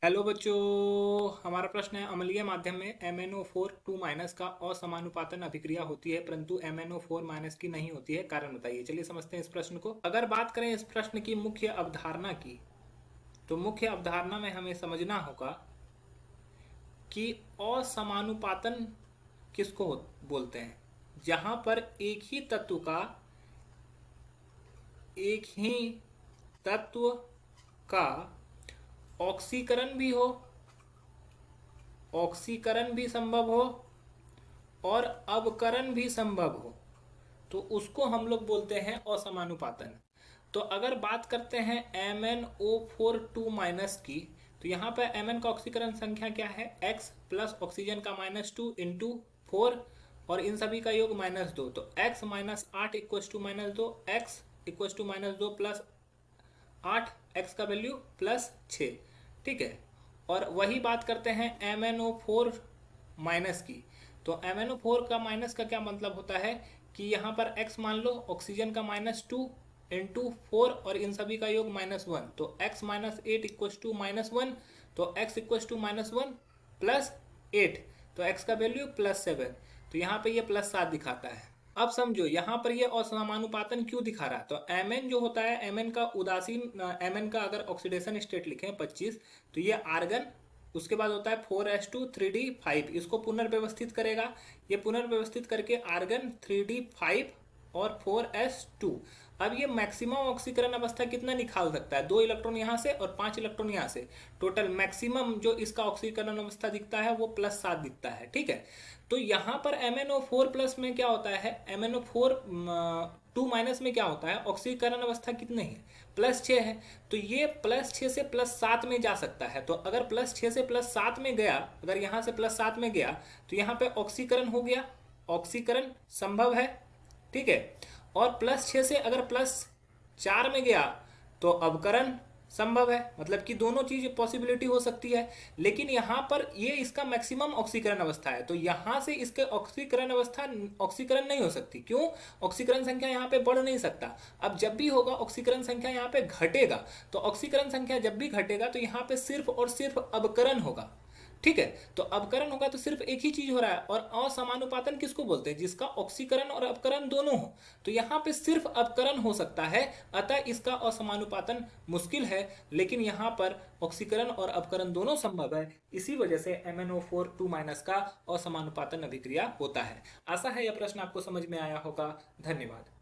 Hello बच्चों, हमारा प्रश्न है अम्लीय माध्यम में MnO4 2- का असमानुपातन अभिक्रिया होती है परंतु MnO4- की नहीं होती है। कारण बताइए। चलिए समझते हैं इस प्रश्न को। अगर बात करें इस प्रश्न की मुख्य अवधारणा की, तो मुख्य अवधारणा में हमें समझना होगा कि असमानुपातन किसको बोलते हैं। जहां पर एक ही तत्व का ऑक्सीकरण भी हो, ऑक्सीकरण भी संभव हो और अवकरण भी संभव हो, तो उसको हम लोग बोलते हैं असमानुपातन। तो अगर बात करते हैं MnO4 2- की, तो यहाँ पर Mn का ऑक्सीकरण संख्या क्या है, X प्लस ऑक्सीजन का -2 इंटू 4 और इन सभी का योग -2। तो X -8 equal to -2, X equal to -2 plus 8, X का वैल्यू +6। ठीक है। और वही बात करते हैं MnO4- की। तो MnO4 का माइनस का क्या मतलब होता है कि यहाँ पर X मान लो, ऑक्सीजन का -2 इंटू 4 और इन सभी का योग -1। तो X -8 इक्व टू -1, तो X इक्व टू -1 प्लस 8, तो X का वैल्यू +7। तो यहाँ पे ये +7 दिखाता है। अब समझो यहाँ पर ये असमानुपातन क्यों दिखा रहा है। तो Mn जो होता है, Mn का उदासीन, Mn का अगर ऑक्सीडेशन स्टेट लिखें 25, तो ये आर्गन, उसके बाद होता है 4s2 3d5, इसको पुनर्व्यवस्थित करेगा। ये पुनर्व्यवस्थित करके आर्गन 3d5 और 4s2। अब ये मैक्सिमम ऑक्सीकरण अवस्था कितना निकाल सकता है, 2 इलेक्ट्रॉन यहाँ से और 5 इलेक्ट्रॉन यहाँ से। टोटल मैक्सिमम जो इसका ऑक्सीकरण अवस्था दिखता है वो +7 दिखता है। ठीक है। तो यहाँ पर MnO4 में क्या होता है, MnO4 2- में क्या होता है, ऑक्सीकरण अवस्था कितनी है, +6 है। तो ये +6 से +7 में जा सकता है। तो अगर +6 से +7 में गया, अगर यहाँ से +7 में गया, तो यहाँ पे ऑक्सीकरण हो गया, ऑक्सीकरण संभव है। ठीक है। और +6 से अगर +4 में गया, तो अवकरण संभव है। मतलब कि दोनों चीज पॉसिबिलिटी हो सकती है। लेकिन यहाँ पर ये इसका मैक्सिमम ऑक्सीकरण अवस्था है, तो यहाँ से इसके ऑक्सीकरण अवस्था ऑक्सीकरण नहीं हो सकती। क्यों? ऑक्सीकरण संख्या यहाँ पे बढ़ नहीं सकता। अब जब भी होगा ऑक्सीकरण संख्या यहाँ पे घटेगा, तो ऑक्सीकरण संख्या जब भी घटेगा तो यहाँ पे सिर्फ और सिर्फ अवकरण होगा। ठीक है। तो अवकरण होगा तो सिर्फ एक ही चीज हो रहा है। और असमानुपातन किसको बोलते हैं, जिसका ऑक्सीकरण और अवकरण दोनों हो। तो यहाँ पे सिर्फ अवकरण हो सकता है, अतः इसका असमानुपातन मुश्किल है। लेकिन यहाँ पर ऑक्सीकरण और अवकरण दोनों संभव है, इसी वजह से MnO4 2- का असमानुपातन अभिक्रिया होता है। आशा है यह प्रश्न आपको समझ में आया होगा। धन्यवाद।